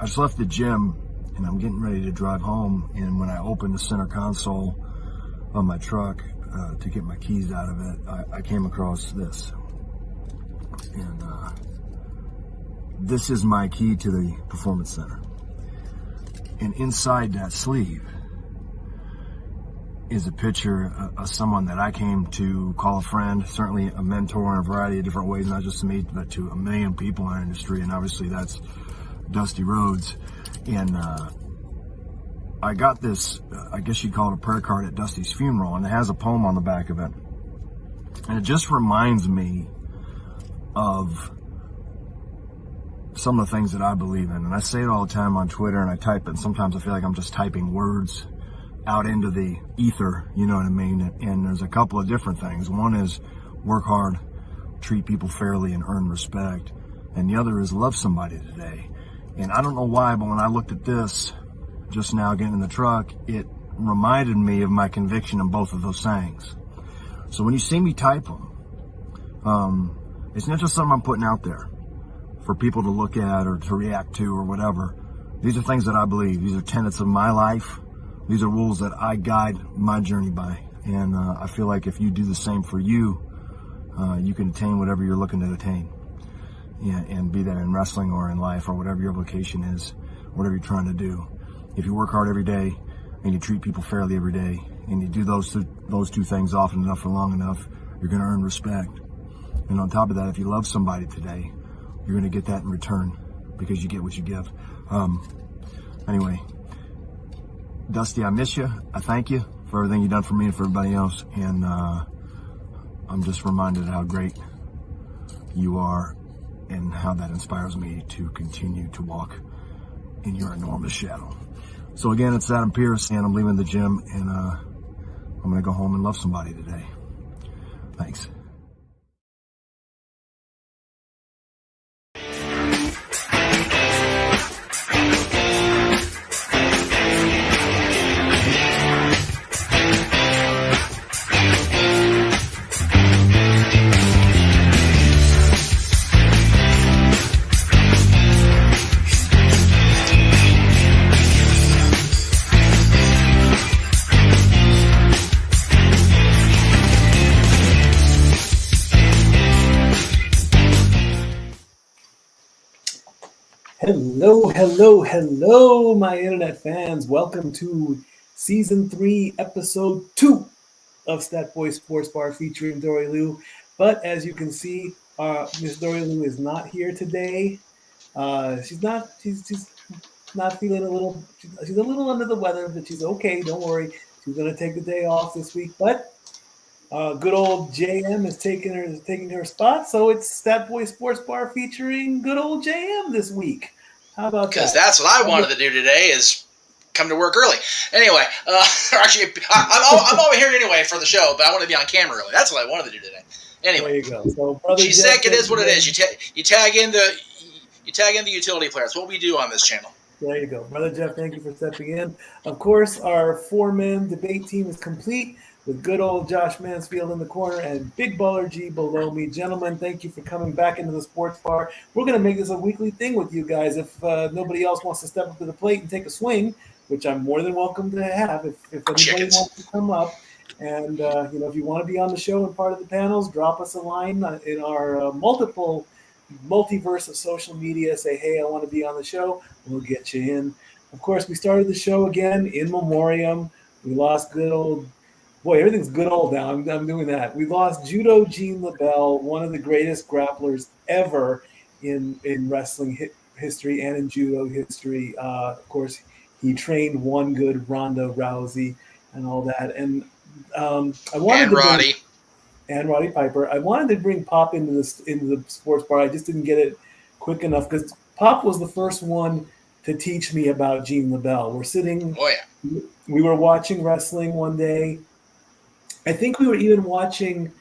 I just left the gym and I'm getting ready to drive home. And when I opened the center console of my truck to get my keys out of it, I came across this. And this is my key to the Performance Center. And inside that sleeve is a picture of someone that I came to call a friend, certainly a mentor in a variety of different ways, not just to me, but to a million people in our industry. And obviously that's Dusty Rhodes. And I got this, I guess you'd call it a prayer card at Dusty's funeral, and it has a poem on the back of it. And it just reminds me of some of the things that I believe in. And I say it all the time on Twitter, and I type it, and sometimes I feel like I'm just typing words out into the ether, you know what I mean? And there's a couple of different things. One is work hard, treat people fairly, and earn respect. And the other is love somebody today. And I don't know why, but when I looked at this just now getting in the truck, it reminded me of my conviction in both of those sayings. So when you see me type them, it's not just something I'm putting out there for people to look at or to react to or whatever. These are things that I believe. These are tenets of my life. These are rules that I guide my journey by. And I feel like if you do the same for you, you can attain whatever you're looking to attain. Yeah, and be that in wrestling or in life or whatever your vocation is, whatever you're trying to do. If you work hard every day and you treat people fairly every day and you do those two things often enough for long enough, you're going to earn respect. And on top of that, if you love somebody today, you're going to get that in return because you get what you give. Anyway, Dusty, I miss you. I thank you for everything you've done for me and for everybody else. And I'm just reminded how great you are and how that inspires me to continue to walk in your enormous shadow. So again, it's Adam Pierce, and I'm leaving the gym, and I'm going to go home and love somebody today. Thanks. Hello, my internet fans. Welcome to Season 3, Episode 2 of Stat Boy Sports Bar featuring Dori Liu. But as you can see, Miss Dori Liu is not here today. She's not feeling she's a little under the weather, but she's okay. Don't worry. She's going to take the day off this week. But good old JM is taking her spot. So it's Stat Boy Sports Bar featuring good old JM this week. How about that? Because that's what I wanted to do today is come to work early. Anyway, actually, I'm over here anyway for the show, but I want to be on camera early. That's what I wanted to do today. Anyway, there you go. So, Brother she's Jeff, sick. It is what it is. You tag in the utility players. What we do on this channel. There you go. Brother Jeff, thank you for stepping in. Of course, our four-man debate team is complete with good old Josh Mansfield in the corner and Big Baller G below me. Gentlemen, thank you for coming back into the sports bar. We're going to make this a weekly thing with you guys. If nobody else wants to step up to the plate and take a swing, which I'm more than welcome to have if anybody wants to come up. And, if you want to be on the show and part of the panels, drop us a line in our multiverse of social media. Say, hey, I want to be on the show. We'll get you in. Of course, we started the show again in memoriam. We lost good old... Boy, everything's good old now. I'm doing that. We lost Judo Gene LaBelle, one of the greatest grapplers ever in wrestling history and in judo history. Of course, he trained one good Ronda Rousey and all that. And Roddy Piper. I wanted to bring Pop into the sports bar. I just didn't get it quick enough because Pop was the first one to teach me about Gene LaBelle. We were watching wrestling one day. I think we were even watching,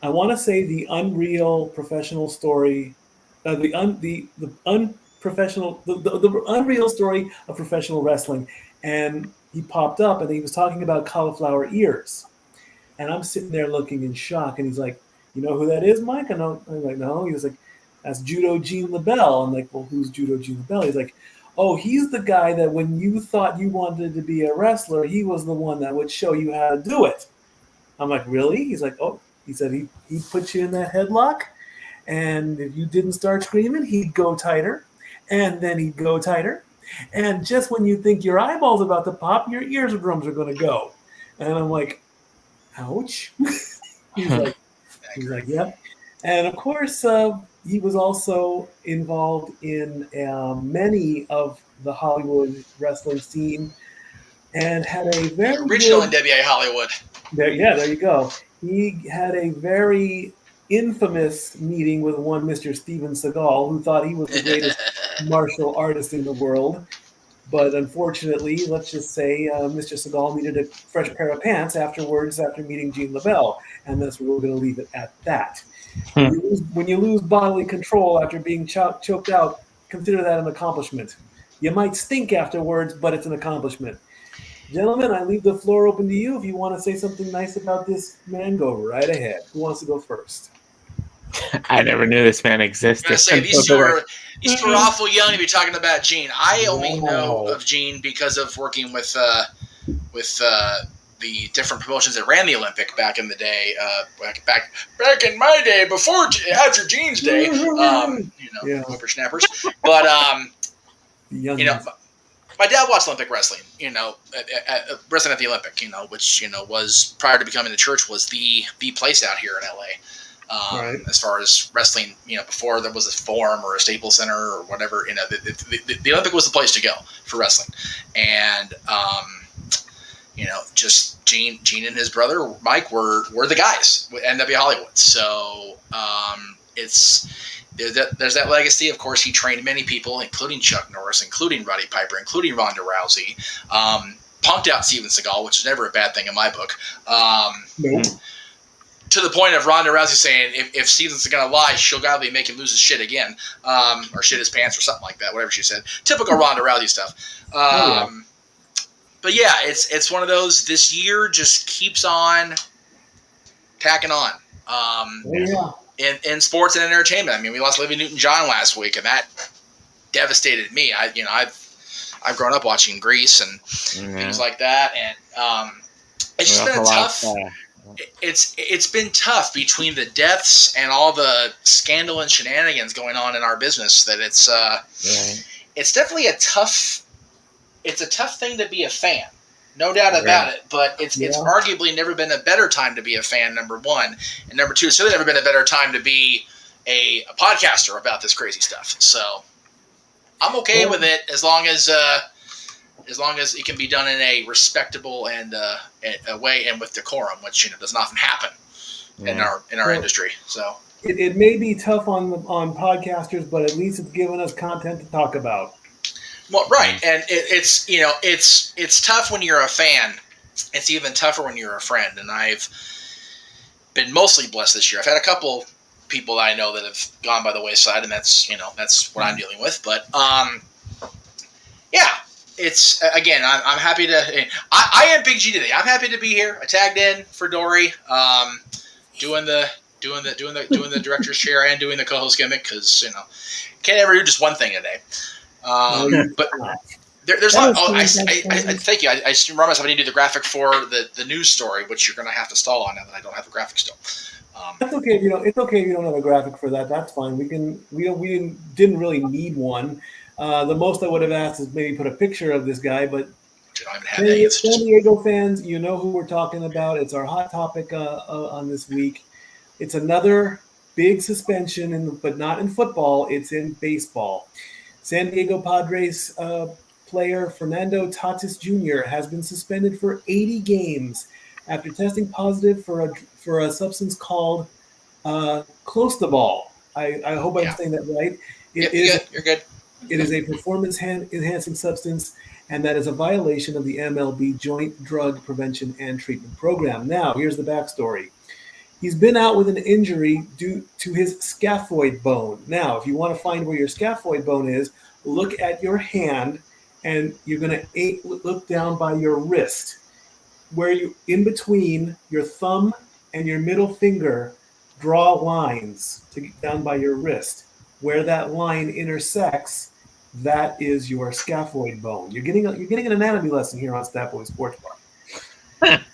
I want to say, the Unreal Professional Story, the Unreal Story of Professional Wrestling. And he popped up and he was talking about cauliflower ears. And I'm sitting there looking in shock. And he's like, you know who that is, Mike? I'm like, no. He was like, that's Judo Gene LaBelle. I'm like, well, who's Judo Gene LaBelle? He's like, oh, he's the guy that when you thought you wanted to be a wrestler, he was the one that would show you how to do it. I'm like, really? He's like, oh, he said he put you in that headlock, and if you didn't start screaming, he'd go tighter, and then he'd go tighter. And just when you think your eyeball's about to pop, your eardrums are going to go. And I'm like, ouch. He's like, yep. And of course, he was also involved in many of the Hollywood wrestling scene and had a very the original good, NWA Hollywood. there you go. He had a very infamous meeting with one Mr. Steven Seagal, who thought he was the greatest martial artist in the world. But unfortunately, let's just say Mr. Seagal needed a fresh pair of pants afterwards after meeting Gene LaBelle, and that's where we're going to leave it at that. When you lose bodily control after being choked out, consider that an accomplishment. You might stink afterwards, but it's an accomplishment. Gentlemen, I leave the floor open to you. If you want to say something nice about this man, go right ahead. Who wants to go first? I never knew this man existed. I was gonna say, these two are awful young to be talking about Gene. I only know of Gene because of working with the different promotions that ran the Olympic back in the day, back in my day, after Gene's day, whippersnappers. But my dad watched Olympic wrestling. Wrestling at the Olympic, which was prior to becoming the church was the place out here in LA. Right. As far as wrestling, before there was a Forum or a Staples Center or whatever, the Olympic was the place to go for wrestling. And, just Gene and his brother, Mike, were the guys with NW Hollywood. So there's that legacy. Of course, he trained many people, including Chuck Norris, including Roddy Piper, including Ronda Rousey. Punked out Steven Seagal, which is never a bad thing in my book. Nope. To the point of Ronda Rousey saying, if Steven's going to lie, she'll godly make him lose his shit again, or shit his pants or something like that, whatever she said. Typical Ronda Rousey stuff. But yeah, it's one of those, this year just keeps on tacking on. In sports and entertainment. I mean, we lost Olivia Newton-John last week, and that devastated me. I've grown up watching Grease and things like that, and it's just been a tough. It's been tough between the deaths and all the scandal and shenanigans going on in our business. That it's definitely a tough thing to be a fan, no doubt about it. But it's arguably never been a better time to be a fan. Number one, and number two, it's really never been a better time to be a podcaster about this crazy stuff. So I'm okay with it as long as it can be done in a respectable and a way and with decorum, which doesn't often happen in our industry. So it may be tough on podcasters, but at least it's given us content to talk about. Well, right, and it's tough when you're a fan. It's even tougher when you're a friend. And I've been mostly blessed this year. I've had a couple people that I know that have gone by the wayside, and that's what I'm dealing with. But it's again. I'm happy to. I am Big G today. I'm happy to be here. I tagged in for Dori, doing the director's chair and doing the co-host gimmick because can't ever do just one thing today. But there's a lot. I thank you. I just remind myself I need to do the graphic for the news story, which you're going to have to stall on now that I don't have the graphic still. That's okay if you don't. It's okay if you don't have a graphic for that. That's fine. We didn't really need one. The most I would have asked is maybe put a picture of this guy, but San Diego fans, you know who we're talking about. It's our hot topic on this week. It's another big suspension, but not in football. It's in baseball. San Diego Padres player Fernando Tatis Jr. has been suspended for 80 games after testing positive for a substance called Clostebol. I hope I'm saying that right. You're good. It is a performance-enhancing substance, and that is a violation of the MLB Joint Drug Prevention and Treatment Program. Now, here's the backstory. He's been out with an injury due to his scaphoid bone. Now, if you want to find where your scaphoid bone is, look at your hand, and you're going to look down by your wrist. Where you, in between your thumb and your middle finger, draw lines to get down by your wrist. Where that line intersects, that is your scaphoid bone. You're getting an anatomy lesson here on Stat Boy Sports Bar.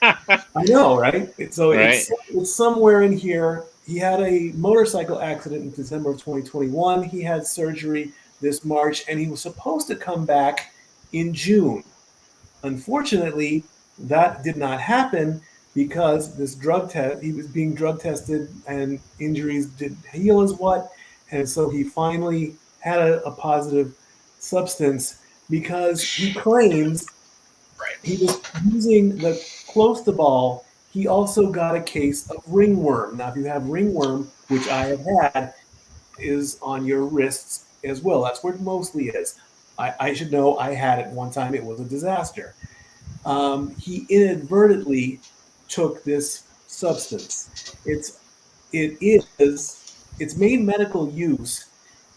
I know, right? Right. It's somewhere in here. He had a motorcycle accident in December of 2021. He had surgery this March, and he was supposed to come back in June. Unfortunately, that did not happen because this drug test, he was being drug tested and injuries didn't heal as what. And so he finally had a positive substance because he claims he was using the close to ball. He also got a case of ringworm. Now, if you have ringworm, which I have had, is on your wrists as well. That's where it mostly is. I should know I had it one time. It was a disaster. He inadvertently took this substance. Its main medical use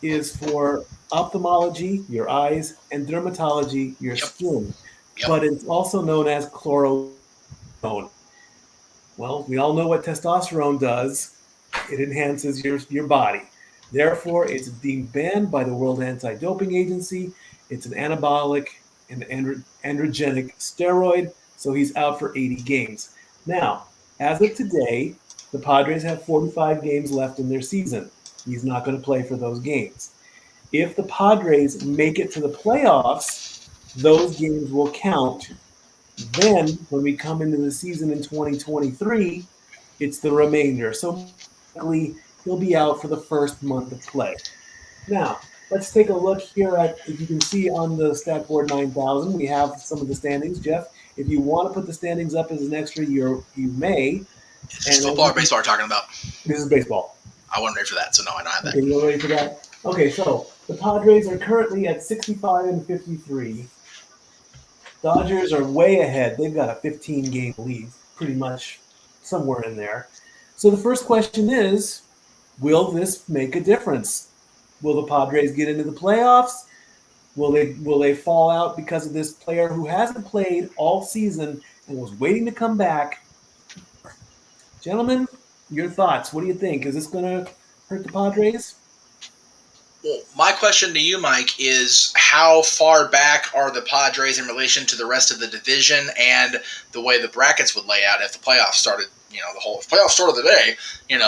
is for ophthalmology, your eyes, and dermatology, your skin. Yep. But it's also known as chlorone. Well, we all know what testosterone does. It enhances your body. Therefore, it's deemed banned by the World Anti-Doping Agency. It's an anabolic and androgenic steroid, so he's out for 80 games. Now, as of today, the Padres have 45 games left in their season. He's not going to play for those games. If the Padres make it to the playoffs, those games will count. Then, when we come into the season in 2023, it's the remainder. So, basically, he'll be out for the first month of play. Now, let's take a look here at, if you can see on the stat board 9000, we have some of the standings. Jeff, if you want to put the standings up as an extra, you may. Is this football or baseball we're talking about? This is baseball. I wasn't ready for that, so no, I don't have that. Okay, you're ready for that? Okay, so the Padres are currently at 65 and 53. Dodgers are way ahead. They've got a 15-game lead, pretty much somewhere in there. So the first question is, will this make a difference? Will the Padres get into the playoffs? Will they fall out because of this player who hasn't played all season and was waiting to come back? Gentlemen, your thoughts. What do you think? Is this going to hurt the Padres? Well, my question to you, Mike, is how far back are the Padres in relation to the rest of the division and the way the brackets would lay out if the playoffs started? If playoffs started today,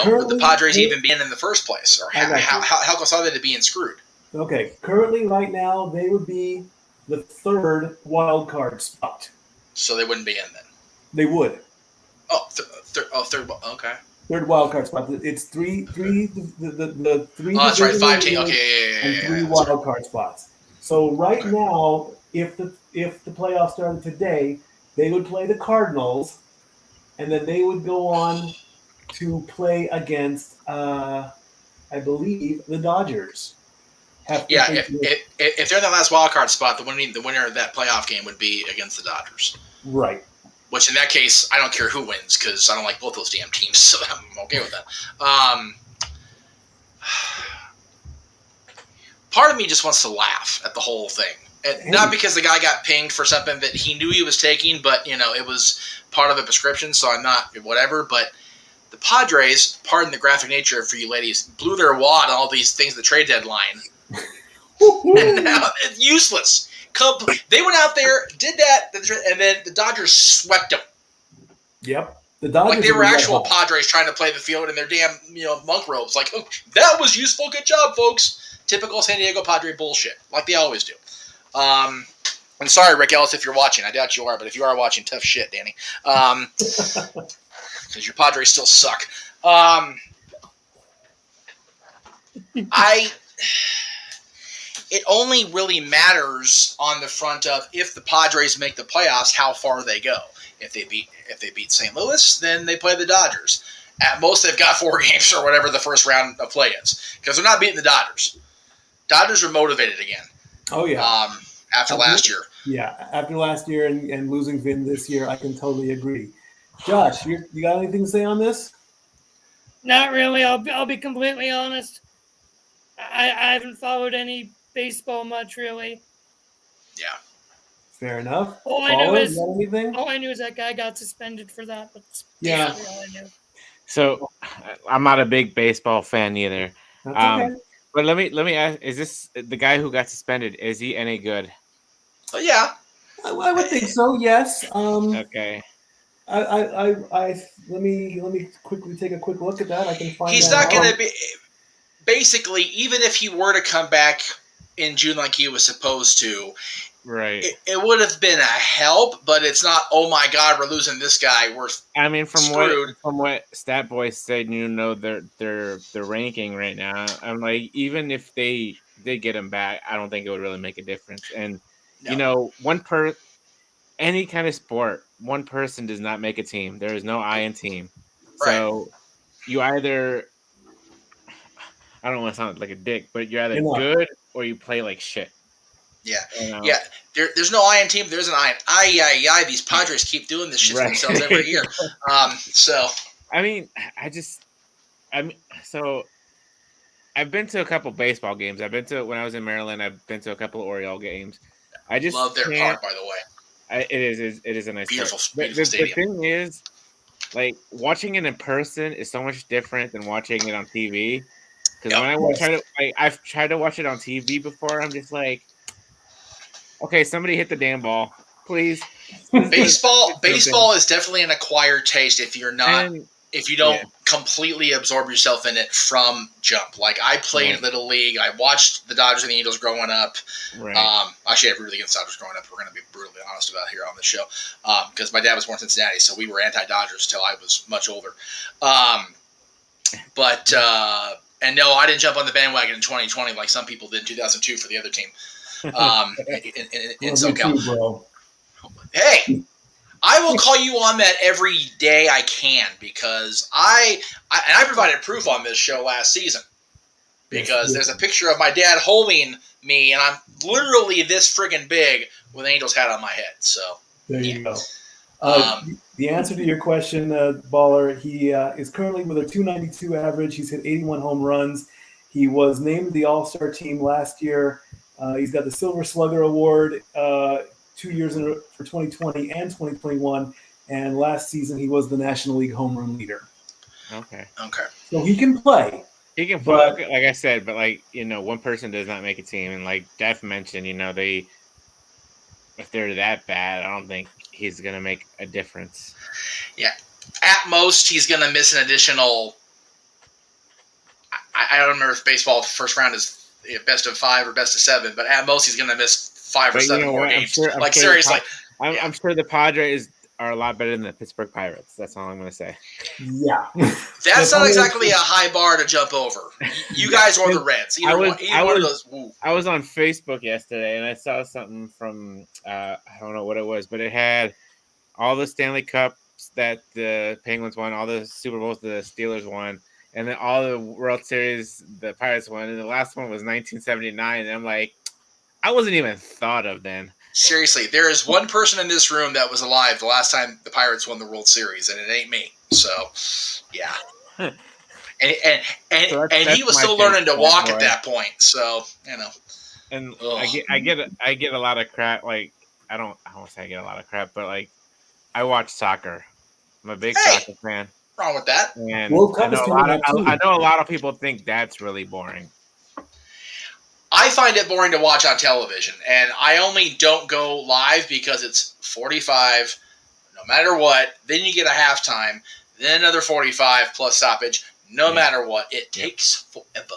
would the Padres even be in the first place? Or how close are they to being screwed? Okay, currently right now they would be the third wild card spot. So they wouldn't be in then? They would. Third. Okay. Third wild card spot. It's three. The three. Oh, that's right. 5 teams. Okay, and three wild card spots. So right now, if the playoffs started today, they would play the Cardinals, and then they would go on to play against, I believe, the Dodgers. Yeah, if they're in the last wild card spot, the winner of that playoff game would be against the Dodgers. Right. Which in that case, I don't care who wins because I don't like both those damn teams, so I'm okay with that. Part of me just wants to laugh at the whole thing. And not because the guy got pinged for something that he knew he was taking, but, it was part of a prescription, so I'm not whatever. But the Padres, pardon the graphic nature for you ladies, blew their wad on all these things at the trade deadline. And now it's useless. They went out there, did that, and then the Dodgers swept them. Yep. The Dodgers like they were actual Padres trying to play the field in their damn monk robes. Like, oh, that was useful. Good job, folks. Typical San Diego Padre bullshit, like they always do. I'm sorry, Rick Ellis, if you're watching. I doubt you are, but if you are watching, tough shit, Danny. Because your Padres still suck. It only really matters on the front of if the Padres make the playoffs, how far they go. If they beat St. Louis, then they play the Dodgers. At most, they've got 4 games or whatever the first round of play is, because they're not beating the Dodgers. Dodgers are motivated again. Oh yeah. After last year. Yeah, after last year and losing Vin this year, I can totally agree. Josh, you got anything to say on this? Not really. I'll be completely honest. I haven't followed any baseball much, really. Yeah. Fair enough. All I knew is that guy got suspended for that. But basically all I knew. So I'm not a big baseball fan either. That's okay. But let me ask: is this the guy who got suspended? Is he any good? But yeah, I would think so. Yes. Okay. Let me quickly take a quick look at that. I can find he's that not out. going to be. Basically, even if he were to come back in June like he was supposed to, Right. it would have been a help. But it's not. Oh my God, we're losing this guy. We're screwed. From what Stat Boy said, their ranking right now. I'm like, even if they did get him back, I don't think it would really make a difference. And No. any kind of sport, one person does not make a team. There is no I in team. Right. So you either, I don't want to sound like a dick, but you're either good or you play like shit. Yeah. You know? Yeah. There's no I in team. There's an I in. These Padres keep doing this shit to themselves every year. So. So I've been to a couple baseball games. When I was in Maryland, I've been to a couple of Oriole games. I just love their park, by the way. It is a nice beautiful park. Beautiful stadium. The thing is, like, watching it in person is so much different than watching it on TV. Because I've tried to watch it on TV before. I'm just like, okay, somebody hit the damn ball, please. Baseball is definitely an acquired taste if you're not. If you don't completely absorb yourself in it from jump. Like, I played Little League. I watched the Dodgers and the Angels growing up. Right. Actually, I rooted against the Dodgers growing up. We're going to be brutally honest about it here on the show. Because my dad was born in Cincinnati, so we were anti-Dodgers till I was much older. And no, I didn't jump on the bandwagon in 2020 like some people did in 2002 for the other team. In SoCal. Bro. Hey! I will call you on that every day I can because I provided proof on this show last season because there's a picture of my dad holding me and I'm literally this friggin' big with an Angels hat on my head. So there you go. The answer to your question, Baller, he is currently with a 292 average. He's hit 81 home runs. He was named the All-Star team last year. He's got the Silver Slugger Award 2 years for 2020 and 2021, and last season he was the National League home run leader. Okay. So he can play. He can play, like I said, but one person does not make a team, and like Jeff mentioned, if they're that bad, I don't think he's gonna make a difference. Yeah, at most he's gonna miss an additional. I don't remember if baseball first round is best of 5 or best of 7, but at most he's gonna miss 5 or 7 more games. Seriously. I'm sure the Padres are a lot better than the Pittsburgh Pirates. That's all I'm going to say. Yeah. That's not exactly a high bar to jump over. You guys or the Reds. Either one of those. Woo. I was on Facebook yesterday, and I saw something from, I don't know what it was, but it had all the Stanley Cups that the Penguins won, all the Super Bowls the Steelers won, and then all the World Series the Pirates won, and the last one was 1979, and I'm like, I wasn't even thought of then. Seriously, there is one person in this room that was alive the last time the Pirates won the World Series, and it ain't me. So, yeah. and he was still learning to walk at that point. So, And I get a lot of crap. Like, I won't say I get a lot of crap, but like, I watch soccer. I'm a big soccer fan. Wrong with that. And I know a lot of people think that's really boring. I find it boring to watch on television, and I only don't go live because it's 45, no matter what. Then you get a halftime, then another 45 plus stoppage. No matter what, it takes forever.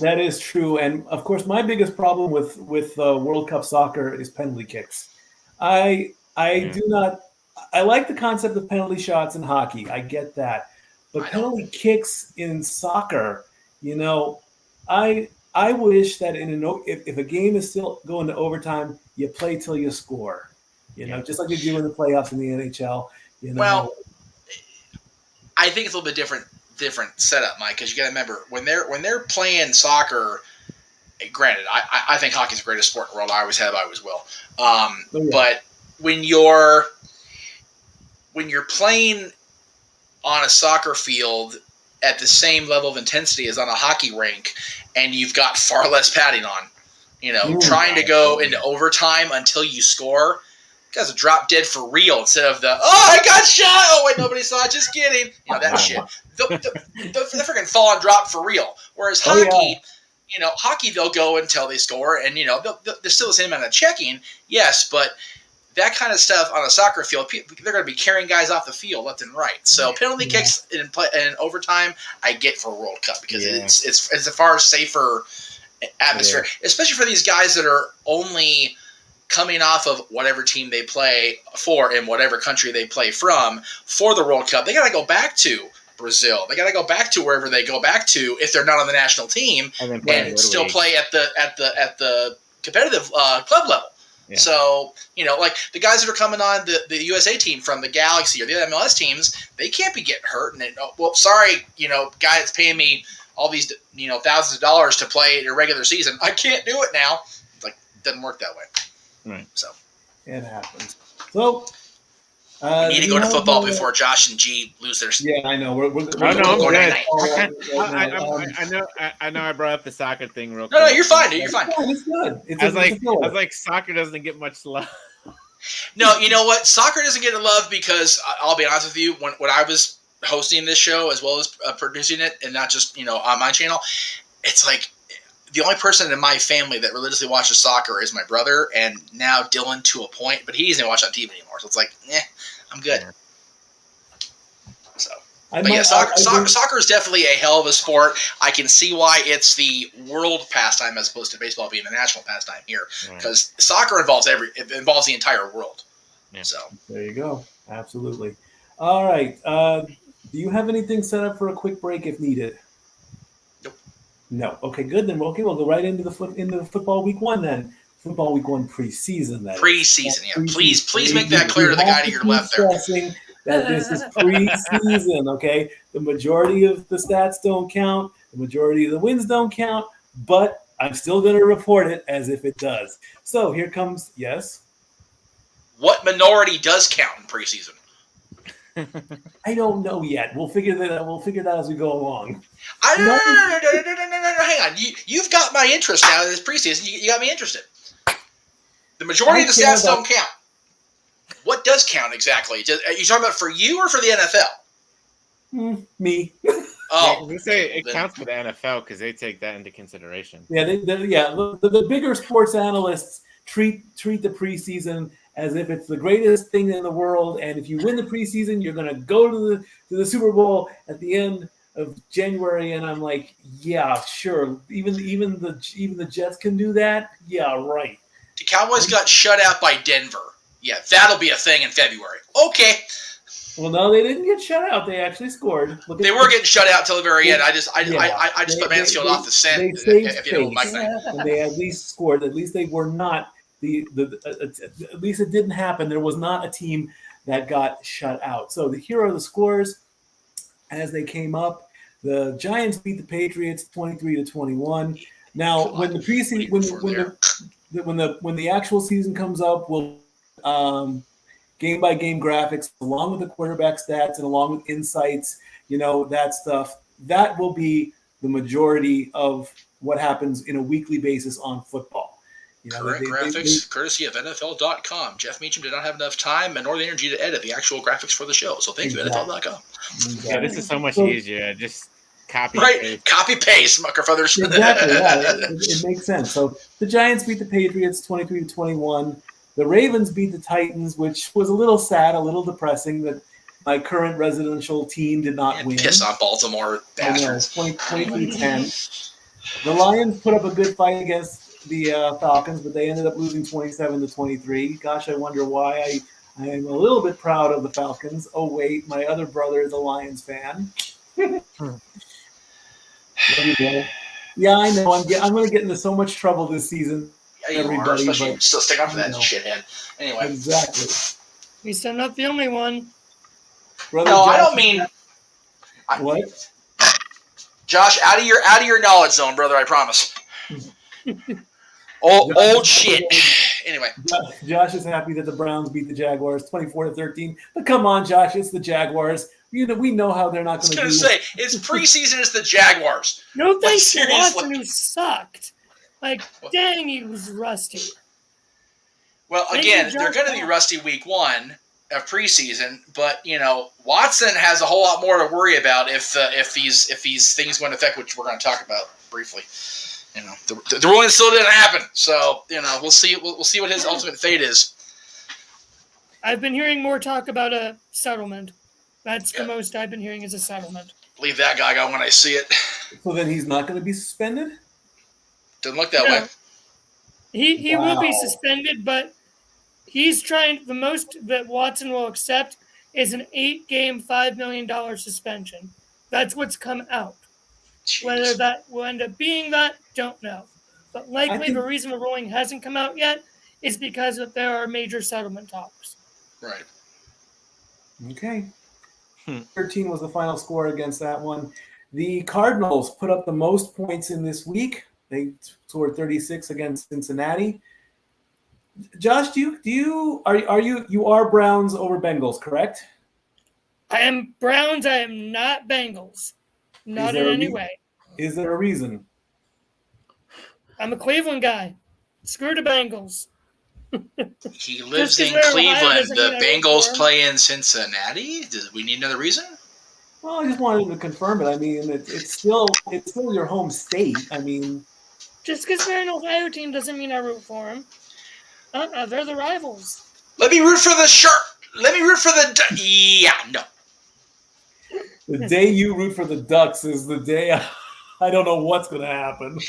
That is true, and of course, my biggest problem with World Cup soccer is penalty kicks. I do not. I like the concept of penalty shots in hockey. I get that, but penalty kicks in soccer, I wish that if a game is still going to overtime, you play till you score. Just like they do in the playoffs in the NHL. Well, I think it's a little bit different setup, Mike, because you got to remember when they're playing soccer. Granted, I think hockey's the greatest sport in the world. I always have, I always will. But when you're playing on a soccer field at the same level of intensity as on a hockey rink, and you've got far less padding on, trying to go into overtime until you score, you guys drop dead for real instead of I got shot. Oh wait, nobody saw it. Just kidding. That shit. The freaking fall and drop for real. Whereas hockey, hockey, they'll go until they score, and there's still the same amount of checking, yes, but that kind of stuff on a soccer field, they're going to be carrying guys off the field left and right. So penalty kicks in overtime, I get for a World Cup because it's a far safer atmosphere, especially for these guys that are only coming off of whatever team they play for in whatever country they play from for the World Cup. They got to go back to Brazil. They got to go back to wherever they go back to if they're not on the national team and still play at the competitive club level. Yeah. So, like the guys that are coming on the USA team from the Galaxy or the MLS teams, they can't be getting hurt. And sorry, guy that's paying me all these, thousands of dollars to play in a regular season, I can't do it now. It's like, it doesn't work that way. Right. So it happens. So we need to go to football before Josh and G lose their. Yeah, I know. We're going night. I know. I brought up the soccer thing real quick. No, you're fine, dude. You're fine. It's good. I was like, soccer doesn't get much love. No, you know what? Soccer doesn't get love because I'll be honest with you. When I was hosting this show as well as producing it, and not just on my channel, it's like the only person in my family that religiously watches soccer is my brother, and now Dylan to a point, but he doesn't watch on TV anymore. So it's like, I'm good. So, soccer is definitely a hell of a sport. I can see why it's the world pastime as opposed to baseball being the national pastime here, because soccer involves the entire world. Yeah. So there you go. Absolutely. All right. Do you have anything set up for a quick break if needed? No. Okay, good. Then we'll go right into the football week 1 then. Football week 1 preseason. Preseason, yeah. Please make that clear to the guy to your left there. That this is preseason, okay? The majority of the stats don't count. The majority of the wins don't count. But I'm still going to report it as if it does. So here comes, yes? What minority does count in preseason? I don't know yet. We'll figure that out. We'll figure that as we go along. No. Hang on. You've got my interest now in this preseason. You got me interested. The majority of the stats don't count. What does count exactly? Are you talking about for you or for the NFL? Me. Oh, we say it counts for the NFL because they take that into consideration. Yeah, the bigger sports analysts treat the preseason as if it's the greatest thing in the world, and if you win the preseason, you're going to go to the Super Bowl at the end of January. And I'm like, yeah, sure. Even the Jets can do that. Yeah, right. The Cowboys got shut out by Denver. Yeah, that'll be a thing in February. Okay. Well, no, they didn't get shut out. They actually scored. They were getting shut out till the very end. I just put Mansfield off the scent. If you know my thing. And they at least scored. At least they were not. At least it didn't happen. There was not a team that got shut out. So here are the scores as they came up. The Giants beat the Patriots 23-21. Now, when the preseason, when the actual season comes up, we'll game by game graphics along with the quarterback stats and along with insights. That stuff. That will be the majority of what happens in a weekly basis on football. Current graphics, courtesy of NFL.com. Jeff Meacham did not have enough time nor the energy to edit the actual graphics for the show. So thank you, NFL.com. Exactly. Yeah, this is so much easier. Just copy paste. Copy paste, Mucker Feathers. Exactly, yeah. It makes sense. So the Giants beat the Patriots 23-21. The Ravens beat the Titans, which was a little sad, a little depressing that my current residential team did not win. Piss on Baltimore bastards. 23-10. The Lions put up a good fight against the Falcons, but they ended up losing 27-23. Gosh, I wonder why. I am a little bit proud of the Falcons. Oh wait, my other brother is a Lions fan. Yeah, I know. I'm going to get into so much trouble this season. Yeah, everybody, especially but, still stick up for that shithead. Anyway, exactly. At least I'm not the only one. Brother no, Josh, I don't mean. What? Josh, out of your knowledge zone, brother. I promise. Old shit. Anyway, Josh is happy that the Browns beat the Jaguars 24-13. But come on, Josh, it's the Jaguars. We know how they're not going to do. I was going to say it's preseason. It's the Jaguars. No thanks to Watson, who sucked. Dang, he was rusty. Well, again, they're going to be rusty week 1 of preseason, but Watson has a whole lot more to worry about if these things go into effect, which we're going to talk about briefly the ruling still didn't happen. So we'll see. We'll see what his ultimate fate is. I've been hearing more talk about a settlement. That's the most I've been hearing is a settlement. Leave that guy go when I see it. So then he's not going to be suspended? Doesn't look that way. He will be suspended, but he's trying. The most that Watson will accept is an 8-game, $5 million suspension. That's what's come out. Jeez. Whether that will end up being that, don't know. But likely the reason the ruling hasn't come out yet is because there are major settlement talks. Right. Okay. 13 was the final score against that one. The Cardinals put up the most points in this week. They scored 36 against Cincinnati. Josh, you are Browns over Bengals, correct? I am Browns. I am not Bengals. Not in any way. Is there a reason? I'm a Cleveland guy. Screw the Bengals. He lives in Cleveland. The Bengals play in Cincinnati. Do we need another reason? Well, I just wanted to confirm it. I mean, it's still your home state. I mean, just because they're an Ohio team doesn't mean I root for them. They're the rivals. Let me root for the shark. Let me root for the no. The day you root for the Ducks is the day I don't know what's going to happen.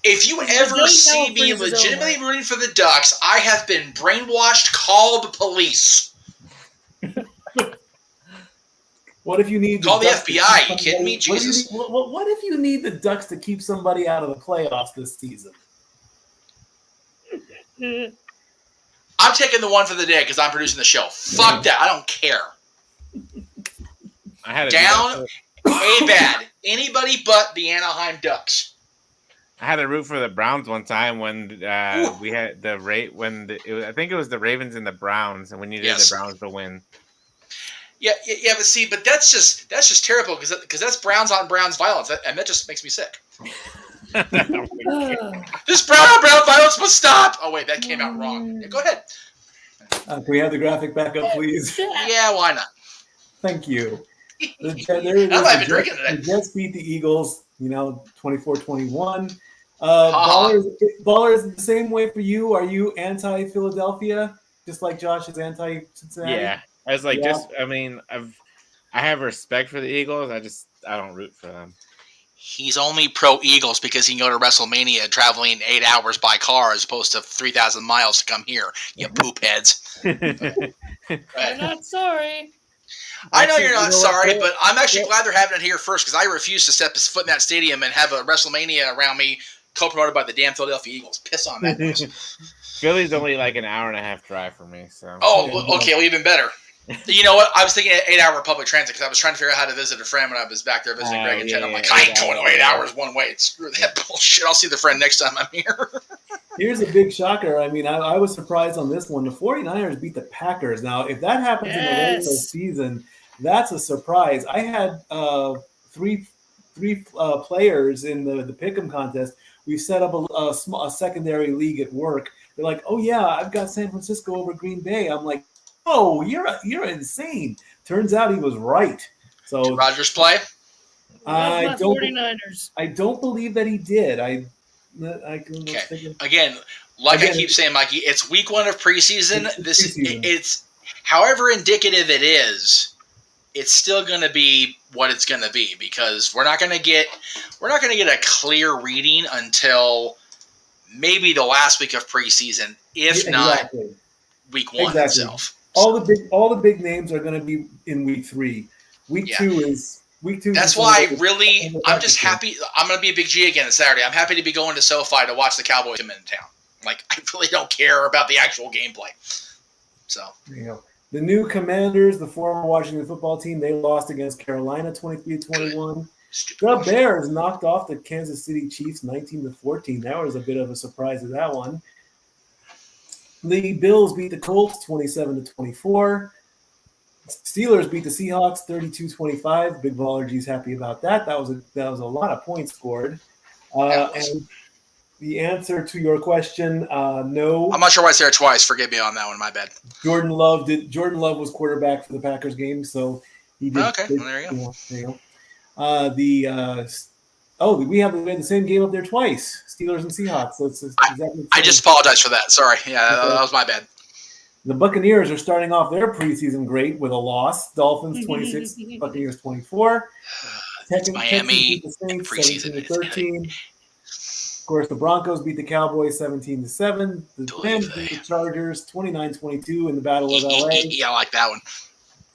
If you ever see me legitimately rooting for the Ducks, I have been brainwashed. Call the police. What if you need call the FBI? You kidding me? Jesus. What if you need the Ducks to keep somebody out of the playoffs this season? I'm taking the one for the day because I'm producing the show. Fuck that. I don't care. I had down a bad. Anybody but the Anaheim Ducks. I had to root for the Browns one time when we had I think it was the Ravens and the Browns, and we needed the Browns to win. Yeah, but that's just terrible because that's Browns on Browns violence, and that just makes me sick. This Brown on Brown violence must stop. Oh wait, that came out wrong. Yeah, go ahead. Can we have the graphic back up, please? Yeah, why not? Thank you. I'm not even drinking today. The Jets beat the Eagles, 24-21. Ballers, the same way for you. Are you anti-Philadelphia, just like Josh is anti-Cincinnati? Yeah, I was like, I have respect for the Eagles. I don't root for them. He's only pro Eagles because he can go to WrestleMania traveling 8 hours by car as opposed to 3,000 miles to come here. You poop heads. I'm not sorry. I know you're not sorry, but I'm actually glad they're having it here first because I refuse to step his foot in that stadium and have a WrestleMania around me co-promoted by the damn Philadelphia Eagles. Piss on that noise. Philly's only like an hour and a half drive for me. So. Oh, okay. Well, even better. You know what? I was thinking 8 hour public transit because I was trying to figure out how to visit a friend when I was back there visiting Greg and Jen. I'm like, I ain't going 8 hours one way. Screw that bullshit. I'll see the friend next time I'm here. Here's a big shocker. I mean, I was surprised on this one. The 49ers beat the Packers. Now, if that happens in the regular season, that's a surprise. I had three players in the Pick'em contest. We set up a secondary league at work. They're like, oh, yeah, I've got San Francisco over Green Bay. I'm like, oh, you're insane. Turns out he was right. So did Rodgers play? I don't 49ers. I don't believe that he did. Okay. Again, I keep saying, Mikey, it's week 1 of preseason. It's however indicative it is, it's still going to be what it's going to be because we're not going to get a clear reading until maybe the last week of preseason, if not week 1 itself. All the big names are going to be in week 3. Week 2 is week 2. That's why I'm just happy. I'm going to be a Big G again on Saturday. I'm happy to be going to SoFi to watch the Cowboys come into town. Like I really don't care about the actual gameplay. So there you go. The new Commanders, the former Washington football team, they lost against Carolina 23-21. The Bears knocked off the Kansas City Chiefs 19-14. That was a bit of a surprise of that one. The Bills beat the Colts 27-24. Steelers beat the Seahawks 32-25. Big Baller G's happy about that. That was a lot of points scored. And the answer to your question, no. I'm not sure why I said it twice. Forgive me on that one. My bad. Jordan Love was quarterback for the Packers game, so he did. Okay, well, there you go. There you go. The Oh, we had the same game up there twice. Steelers and Seahawks. So it's exactly. I just apologize for that. Sorry. Yeah, that was my bad. The Buccaneers are starting off their preseason great with a loss. Dolphins 26, Buccaneers 24. Miami beat the Saints, preseason 17-13. Of course, the Broncos beat the Cowboys 17-7. The Rams beat the Chargers 29-22 in the Battle of LA. Yeah, I like that one.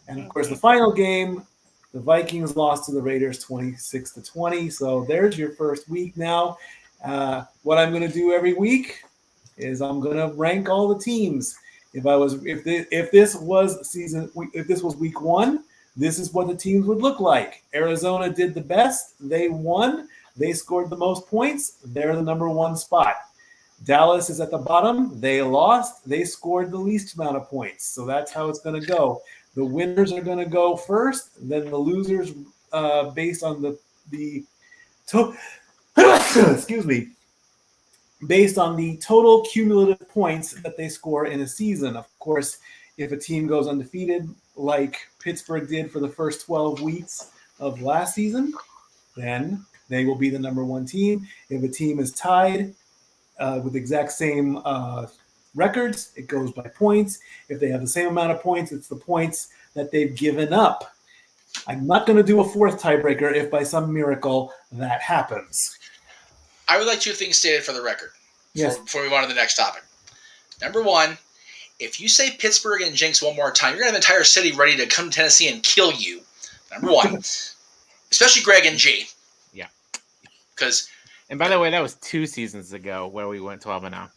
And of course, the final game, the Vikings lost to the Raiders 26-20. So there's your first week now. What I'm going to do every week is I'm going to rank all the teams. If this was week 1, this is what the teams would look like. Arizona did the best. They won. They scored the most points. They're the number 1 spot. Dallas is at the bottom. They lost. They scored the least amount of points. So that's how it's going to go. The winners are going to go first. Then the losers, based on based on the total cumulative points that they score in a season. Of course, if a team goes undefeated, like Pittsburgh did for the first 12 weeks of last season, then they will be the number 1 team. If a team is tied with the exact same records, it goes by points. If they have the same amount of points, it's the points that they've given up. I'm not going to do a 4th tiebreaker if by some miracle that happens. I would like 2 things stated for the record. Yes. Before we move on to the next topic. Number 1, if you say Pittsburgh and Jinx one more time, you're going to have an entire city ready to come to Tennessee and kill you. Number 1. Especially Greg and G. Yeah. And by the way, that was 2 seasons ago where we went 12-0.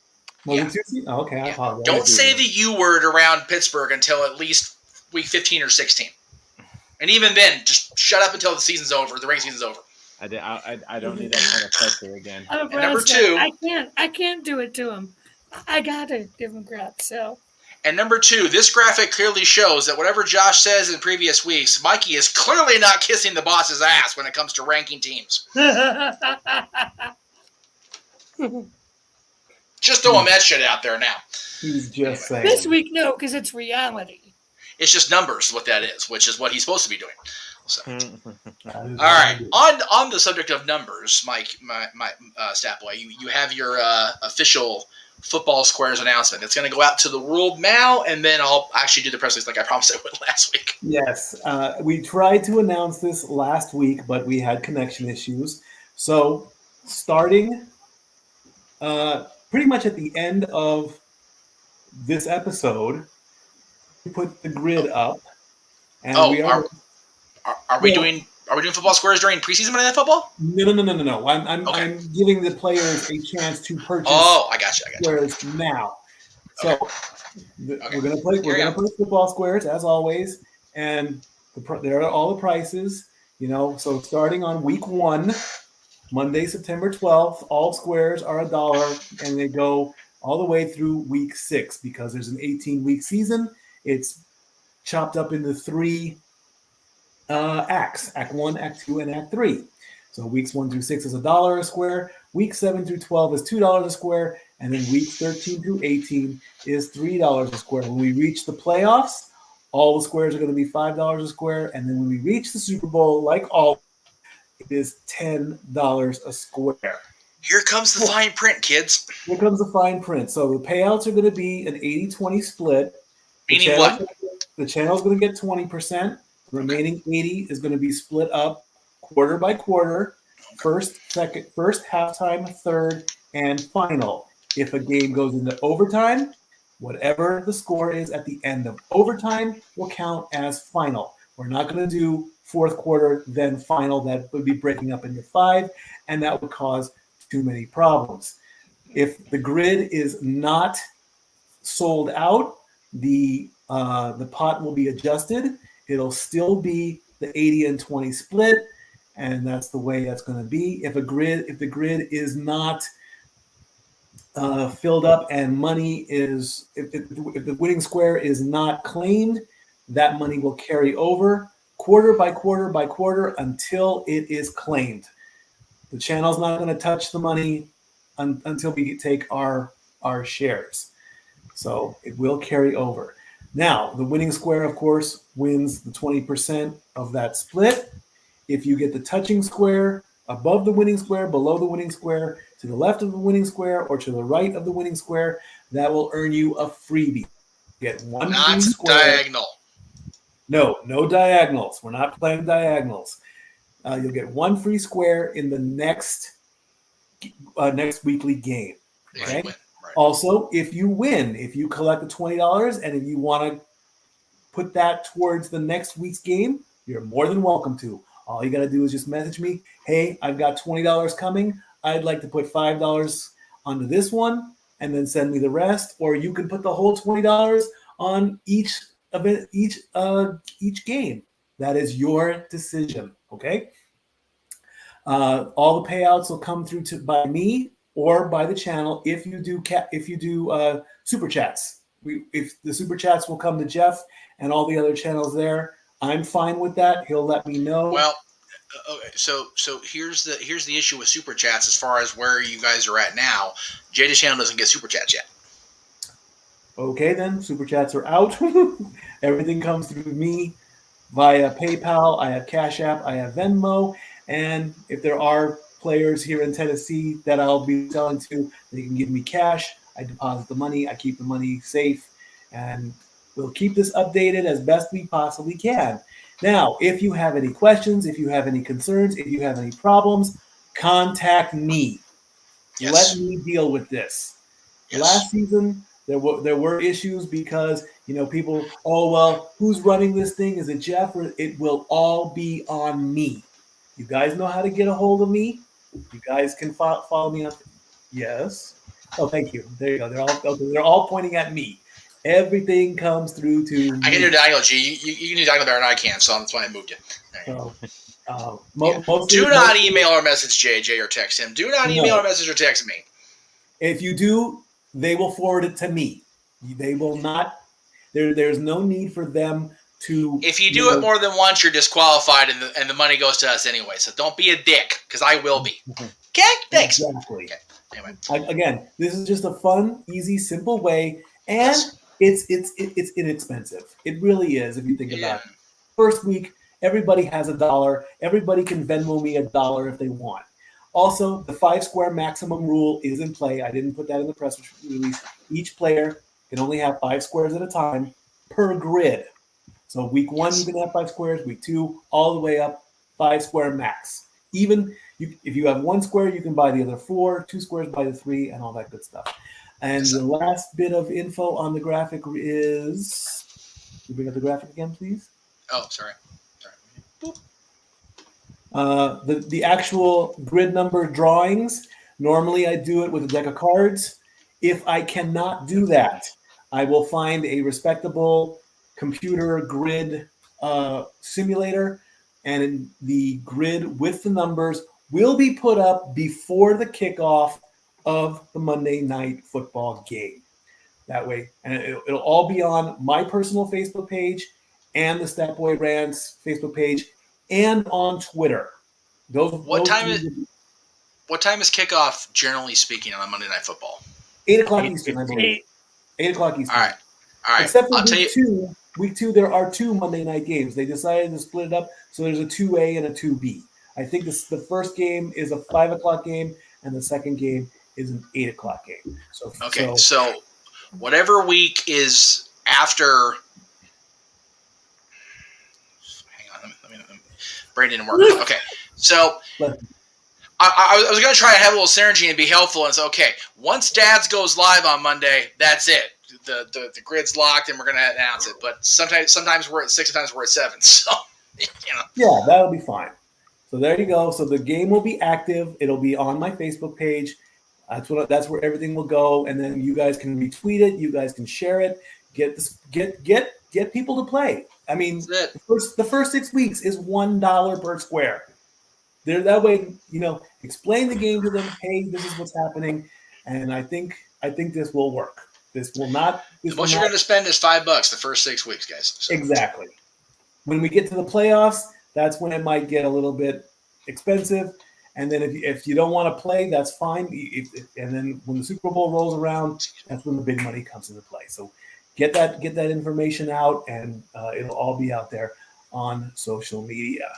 Okay, I apologize. Don't say the U word around Pittsburgh until at least week 15 or 16. And even then, just shut up until the season's over, the regular season's over. I don't need that kind of pressure again. And number 2, I can't do it to him. I gotta give him crap. So. And number 2, this graphic clearly shows that whatever Josh says in previous weeks, Mikey is clearly not kissing the boss's ass when it comes to ranking teams. Just throwing that shit out there now. He's just saying. This week, no, because it's reality. It's just numbers, what that is, which is what he's supposed to be doing. So. All right. On the subject of numbers, Mike, my stat boy, you have your official Football Squares announcement. It's going to go out to the world now, and then I'll actually do the press release like I promised I would last week. Yes. We tried to announce this last week, but we had connection issues. So starting pretty much at the end of this episode, we put the grid up. And are we doing Football Squares during preseason Monday Night Football? No. I'm giving the players a chance to purchase. Oh, I got you. Squares now. So we're gonna play Football Squares as always, and there are all the prices. So starting on week 1, Monday, September 12th, all squares are $1, and they go all the way through week 6 because there's an 18-week season. It's chopped up into 3 acts: Act 1, Act 2, and Act 3. So weeks 1 through 6 is $1 a square. Week 7 through 12 is $2 a square, and then week 13 through 18 is $3 a square. When we reach the playoffs, all the squares are going to be $5 a square, and then when we reach the Super Bowl, like all, it is $10 a square. Here comes the fine print, kids. Here comes the fine print. So the payouts are going to be an 80-20 split. Meaning what? The channel's going to get 20%. The remaining 80 is going to be split up quarter by quarter, first, halftime, third, and final. If a game goes into overtime, whatever the score is at the end of overtime will count as final. We're not going to do fourth quarter, then final. That would be breaking up into 5, and that would cause too many problems. If the grid is not sold out, the pot will be adjusted. It'll still be the 80 and 20 split, and that's the way that's going to be. If the grid is not filled up and money is, if the winning square is not claimed, that money will carry over quarter by quarter by quarter until it is claimed. The channel's not going to touch the money until we take our shares. So it will carry over. Now, the winning square, of course, wins the 20% of that split. If you get the touching square, above the winning square, below the winning square, to the left of the winning square, or to the right of the winning square. That will earn you a freebie. Get one Not free square. diagonal. No diagonals. We're not playing diagonals. You'll get one free square in the next weekly game. Okay. Right. Also, if you win, if you collect the $20 and if you want to put that towards the next week's game, you're more than welcome to. All you got to do is just message me. Hey, I've got $20 coming. I'd like to put $5 onto this one, and then send me the rest. Or you can put the whole $20 on each event, each game. That is your decision. Okay. All the payouts will come through by me or by the channel if you do super chats. If the super chats will come to Geoff and all the other channels there, I'm fine with that. He'll let me know. Well, okay, so here's the issue with super chats as far as where you guys are at now. JJ's channel doesn't get super chats yet. Okay, then super chats are out. Everything comes through me via PayPal. I have Cash App. I have Venmo. And if there are players here in Tennessee that I'll be selling to, they can give me cash. I deposit the money. I keep the money safe. And we'll keep this updated as best we possibly can. Now, if you have any questions, if you have any concerns, if you have any problems, contact me. Yes. Let me deal with this. Yes. Last season, there were issues because, people, who's running this thing? Is it Geoff? Or it will all be on me. You guys know how to get a hold of me. You guys can follow me on. Yes. Oh, thank you. There you go. They're all pointing at me. Everything comes through to me. I can do diagonal, G. You can do diagonal better than I can, so that's why I moved you. So, do not email or message JJ or text him. Do not email or message or text me. If you do, they will forward it to me. They will not. There's no need for them to. If you do it more than once, you're disqualified, and the money goes to us anyway. So don't be a dick, because I will be. Okay? Thanks. Exactly. Okay. Anyway. Again, this is just a fun, easy, simple way, and it's inexpensive. It really is if you think about it. First week, everybody has $1. Everybody can Venmo me $1 if they want. Also, the 5-square maximum rule is in play. I didn't put that in the press release. Each player can only have 5 squares at a time per grid. So week 1, you can have 5 squares. Week 2, all the way up, 5-square max. Even if you have 1 square, you can buy the other 4. 2 squares, buy the 3, and all that good stuff. And the last bit of info on the graphic is. Can you bring up the graphic again, please? Oh, sorry. Boop. The actual grid number drawings, normally I do it with a deck of cards. If I cannot do that, I will find a respectable computer grid simulator, and the grid with the numbers will be put up before the kickoff of the Monday Night Football game. That way, and it'll all be on my personal Facebook page and the Statboy Rants Facebook page, and on Twitter. What time is kickoff, generally speaking, on Monday Night Football? 8 o'clock Eastern, I believe. 8 o'clock Eastern. All right. Except for week two, there are 2 Monday night games. They decided to split it up, so there's a 2A and a 2B. I think the first game is a 5 o'clock game, and the second game is an 8 o'clock game. So whatever week is after. Hang on, let me brain didn't work. Okay, so I was going to try and have a little synergy and be helpful, and it's okay. Once Dad's goes live on Monday, that's it. The grid's locked, and we're going to announce it. But sometimes we're at 6, sometimes we're at 7. So Yeah, that'll be fine. So there you go. So the game will be active. It'll be on my Facebook page. That's where everything will go, and then you guys can retweet it. You guys can share it. Get people to play. I mean, the first 6 weeks is $1 per square. That way, explain the game to them. Hey, this is what's happening, and I think this will work. This will not. What you're going to spend is $5 the first 6 weeks, guys. So. Exactly. When we get to the playoffs, that's when it might get a little bit expensive. And then if you don't want to play, that's fine. And then when the Super Bowl rolls around, that's when the big money comes into play. So get that information out, and it'll all be out there on social media.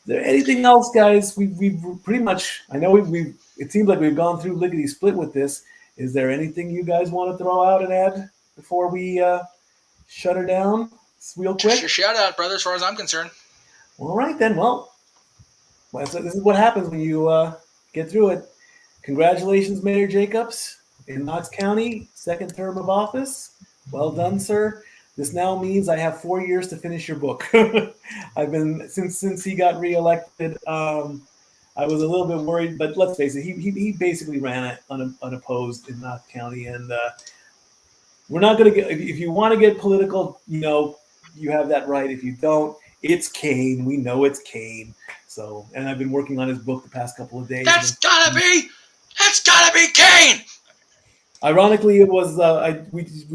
there anything else, guys? We've pretty much. I know we. It seems like we've gone through lickety split with this. Is there anything you guys want to throw out and add before we shut her down? Real quick. Just your shout out, brother. As far as I'm concerned. All right then. Well, this is what happens when you get through it. Congratulations, Mayor Jacobs in Knox County, second term of office. Well done, sir. This now means I have 4 years to finish your book. I've been since he got reelected. I was a little bit worried, but let's face it, he basically ran it unopposed in Knox County, and we're not going to get. If you want to get political, you have that right. If you don't, it's Kane. We know it's Kane. So, and I've been working on his book the past couple of days. That's gotta be Kane. Ironically, it was I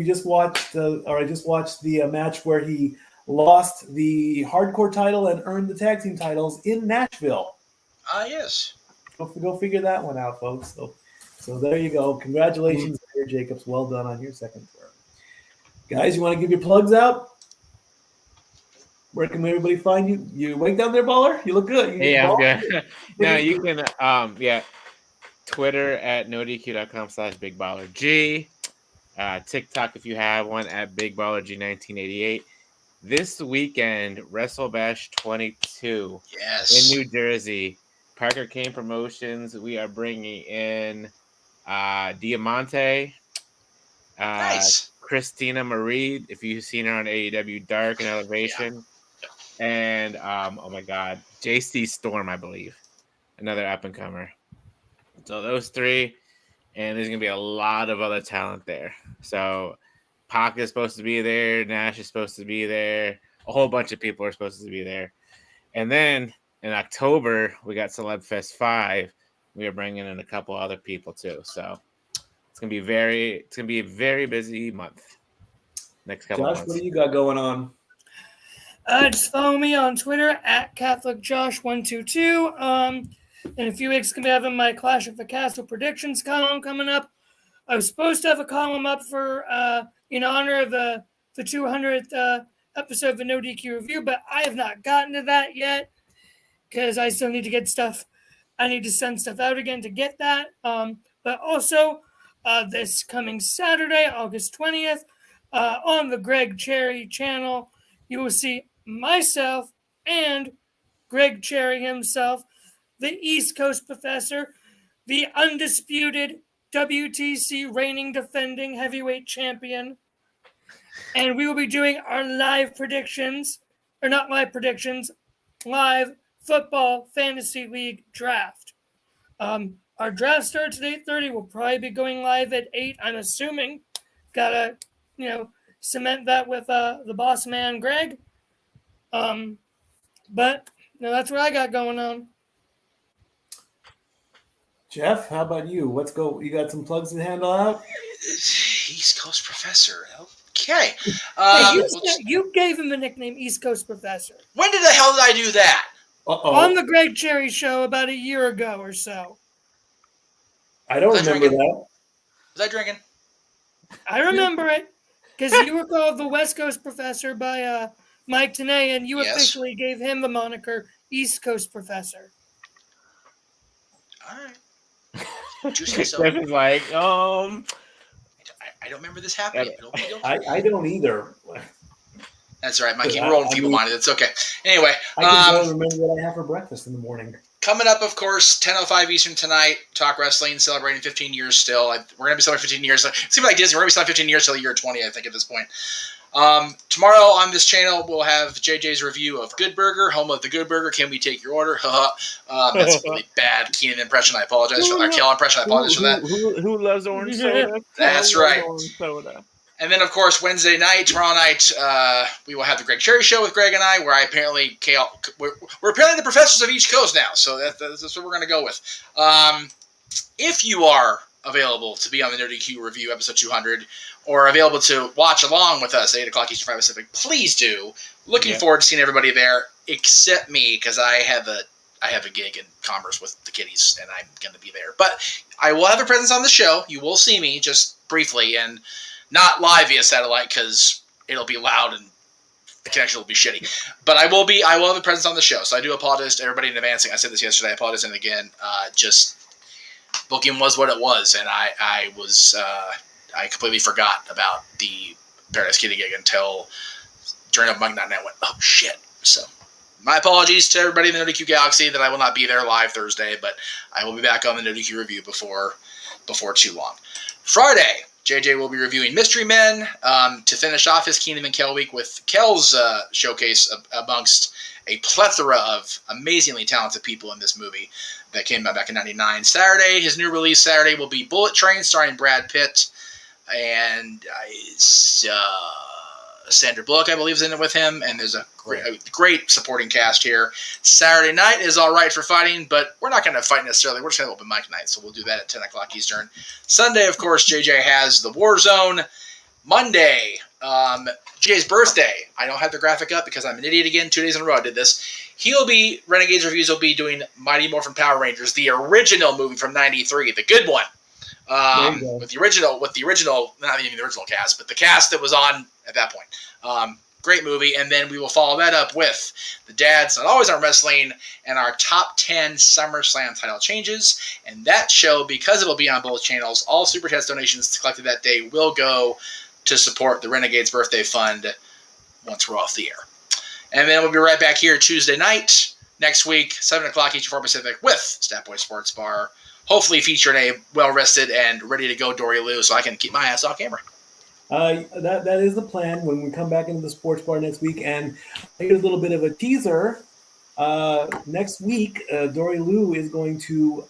just watched the match where he lost the hardcore title and earned the tag team titles in Nashville. Yes. Go figure that one out, folks. So there you go. Congratulations, Mayor Jacobs. Well done on your second term. Guys, you want to give your plugs out? Where can everybody find you? You awake down there, baller? You look good. I'm good. No, you can Twitter at nodq.com/BigBallerG. TikTok, if you have one, at BigBallerG1988. This weekend, WrestleBash 22 in New Jersey. Parker Kane Promotions. We are bringing in Diamante. Nice. Christina Marie, if you've seen her on AEW Dark and Elevation. Yeah. And, oh my God, JC Storm, I believe. Another up-and-comer. So those three, and there's going to be a lot of other talent there. So Pac is supposed to be there. Nash is supposed to be there. A whole bunch of people are supposed to be there. And then in October, we got Celeb Fest 5. We are bringing in a couple other people too. So it's going to be a very busy month. Next couple months. Josh, what do you got going on? Just follow me on Twitter at CatholicJosh122. In a few weeks, I'm going to be having my Clash of the Castle predictions column coming up. I was supposed to have a column up for in honor of the 200th episode of the No DQ Review, but I have not gotten to that yet because I still need to get stuff. I need to send stuff out again to get that. But also, this coming Saturday, August 20th, on the Greg Cherry channel, you will see myself and Greg Cherry himself, the East Coast Professor, the undisputed WTC reigning defending heavyweight champion. And we will be doing our live predictions, or not live predictions, live football fantasy league draft. Our draft starts at 8:30. We'll probably be going live at 8, I'm assuming. Gotta, cement that with the boss man, Greg. But that's what I got going on. Jeff, how about you? Let's go. You got some plugs to handle out? East Coast Professor. Okay. You gave him the nickname East Coast Professor. When the hell did I do that? On the Greg Cherry show about a year ago or so. I don't remember that. Was I drinking? I remember it because you were called the West Coast Professor by Mike Tenay, and you officially gave him the moniker East Coast Professor. All right. Juicy so. Jeff is like, I don't remember this happening. I don't either. That's all right, Mike. Keep rolling feeble-minded. It's okay. Anyway. I can remember what I have for breakfast in the morning. Coming up, of course, 10:05 Eastern tonight, Talk Wrestling, celebrating 15 years still. We're going to be celebrating 15 years. It seems like Disney. We're going to be celebrating 15 years till the year 20, I think, at this point. Tomorrow on this channel, we'll have JJ's review of Good Burger, home of the Good Burger. Can we take your order? That's a really bad Keenan impression. I apologize for that. Kale impression. I apologize for that. Who loves orange soda? That's right. And then, of course, Wednesday night, tomorrow night, we will have the Greg Cherry Show with Greg and I, where we're apparently the professors of each coast now. So that's what we're going to go with. If you are available to be on the No DQ Review episode 200, or available to watch along with us at 8 o'clock Eastern 5 Pacific, please do. Looking forward to seeing everybody there, except me, because I have a gig in Commerce with the kiddies, and I'm going to be there. But I will have a presence on the show. You will see me just briefly, and not live via satellite, because it'll be loud and the connection will be shitty. But I will have a presence on the show. So I do apologize to everybody in advance. I said this yesterday. I apologize and again. Just booking was what it was, and I completely forgot about the Paradise Kitty gig until during a Mug Night, and I went, oh shit. So my apologies to everybody in the NoDQ Galaxy that I will not be there live Thursday, but I will be back on the NoDQ review before too long. Friday, JJ will be reviewing Mystery Men to finish off his Keenan and Kel week with Kel's showcase amongst a plethora of amazingly talented people in this movie that came out back in '99. Saturday, his new release Saturday will be Bullet Train starring Brad Pitt and Sandra Bullock, I believe, is in it with him, and there's a great supporting cast here. Saturday night is All Right for Fighting, but we're not going to fight necessarily. We're just going to open mic night, so we'll do that at 10 o'clock Eastern. Sunday, of course, JJ has the War Zone. Monday, JJ's birthday. I don't have the graphic up because I'm an idiot again. 2 days in a row I did this. Renegades Reviews will be doing Mighty Morphin Power Rangers, the original movie from '93, the good one. With the original, not even the original cast, but the cast that was on at that point. Great movie. And then we will follow that up with the Dads Not Always on Wrestling and our top 10 SummerSlam title changes. And that show, because it will be on both channels, all Super Chats donations collected that day will go to support the Renegades Birthday Fund once we're off the air. And then we'll be right back here Tuesday night next week, 7 o'clock Eastern 4 Pacific with Statboy Sports Bar. Hopefully featuring a well-rested and ready-to-go Dori Lou so I can keep my ass off camera. That is the plan when we come back into the sports bar next week. And here's a little bit of a teaser. Next week, Dori Lou is going to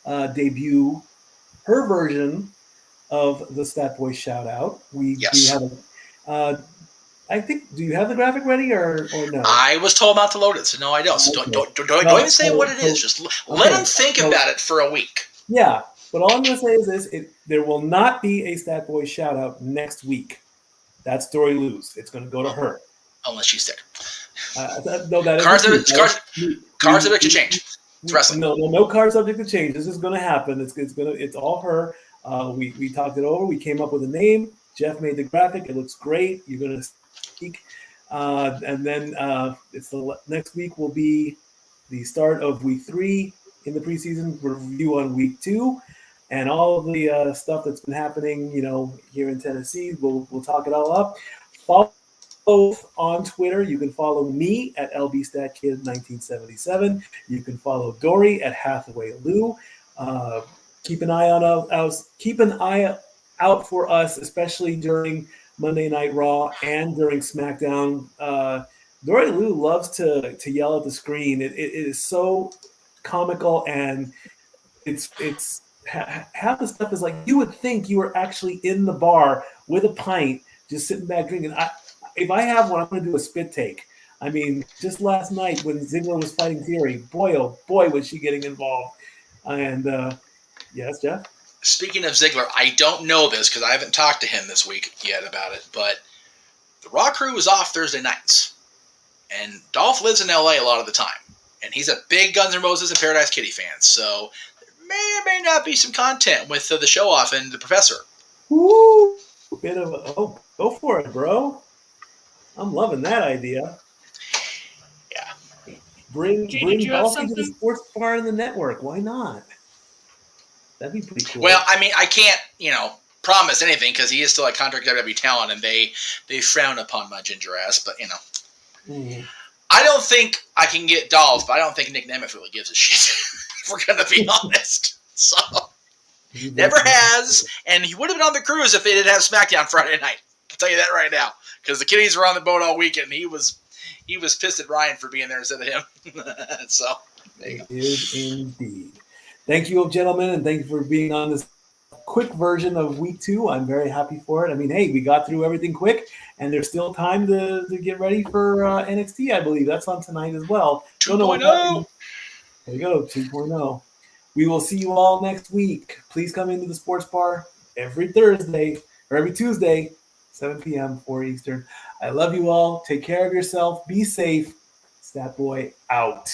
debut her version of the Stat Boy shout-out. Yes. We have I think, do you have the graphic ready or no? I was told not to load it, so no, I don't. So don't even say what it is. Just let them think about it for a week. Yeah, but all I'm going to say is this. There will not be a Stat Boy shout-out next week. That's Dori Lou's. It's going to go to her. Unless she's sick. No, that cards subject to change. It's wrestling. No card subject to change. This is going to happen. It's all her. We talked it over. We came up with a name. Geoff made the graphic. It looks great. You're going to speak. And then next week will be the start of week 3 in the preseason review on week 2. And all of the stuff that's been happening, here in Tennessee, we'll talk it all up. Follow both on Twitter. You can follow me at LBStatKid1977. You can follow Dori at Hathaway Lou. Keep an eye out for us, especially during Monday Night Raw and during SmackDown. Dori Lou loves to yell at the screen. It is so comical, and it's half the stuff is like you would think you were actually in the bar with a pint, just sitting back drinking. If I have one, I'm going to do a spit take. I mean, just last night when Ziggler was fighting Theory, boy, oh boy, was she getting involved. And yes, Geoff? Speaking of Ziggler, I don't know this because I haven't talked to him this week yet about it, but the Raw crew is off Thursday nights. And Dolph lives in LA a lot of the time. And he's a big Guns N' Roses and Paradise Kitty fan. So there may or may not be some content with the show off and the Professor. Woo! Go for it, bro. I'm loving that idea. Yeah. Bring Dolph into the sports bar in the network. Why not? That'd be pretty cool. Well, I mean, I can't, promise anything because he is still a contract WWE talent, and they frown upon my ginger ass. But I don't think I can get Dolph, but I don't think Nick Nemeth really gives a shit. If we're gonna be honest, so never has, and he would have been on the cruise if they didn't have SmackDown Friday night. I'll tell you that right now, because the kiddies were on the boat all weekend. And he was pissed at Ryan for being there instead of him. So there you go. It is indeed. Thank you, gentlemen, and thank you for being on this quick version of week 2. I'm very happy for it. I mean, hey, we got through everything quick, and there's still time to get ready for NXT, I believe. That's on tonight as well. 2.0. There you go, 2.0. We will see you all next week. Please come into the sports bar every Tuesday, 7 p.m., 4 Eastern. I love you all. Take care of yourself. Be safe. Stat Boy out.